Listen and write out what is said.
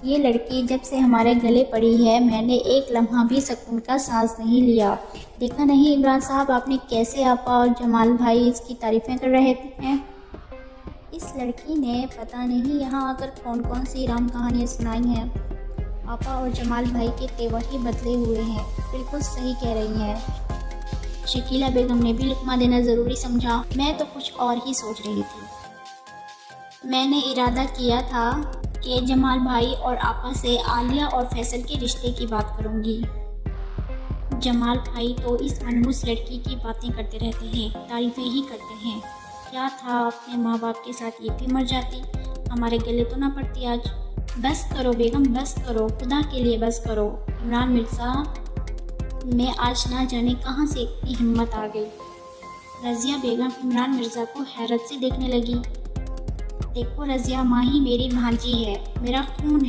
ये लड़की जब से हमारे गले पड़ी है मैंने एक लम्हा भी सुकून का सांस नहीं लिया। देखा नहीं इमरान साहब आपने कैसे आपा और जमाल भाई इसकी तारीफ़ें कर रहे हैं। इस लड़की ने पता नहीं यहाँ आकर कौन कौन सी राम कहानियाँ सुनाई हैं। आपा और जमाल भाई के तेवर ही बदले हुए हैं। बिल्कुल सही कह रही हैं। शकीला बेगम ने भी लुकमा देना ज़रूरी समझा। मैं तो कुछ और ही सोच रही थी। मैंने इरादा किया था कि जमाल भाई और आपा से आलिया और फैसल के रिश्ते की बात करूंगी। जमाल भाई तो इस मनहूस लड़की की बातें करते रहते हैं, तारीफ़ें ही करते हैं। क्या था अपने माँ बाप के साथ ये भी मर जाती, हमारे गले तो ना पड़ती आज। बस करो बेगम बस करो, खुदा के लिए बस करो। इमरान मिर्ज़ा में आज ना जाने कहाँ से इतनी हिम्मत आ गई। रज़िया बेगम इमरान मिर्ज़ा को हैरत से देखने लगी। देखो रज़िया, माँ ही मेरी भांजी है, मेरा खून है।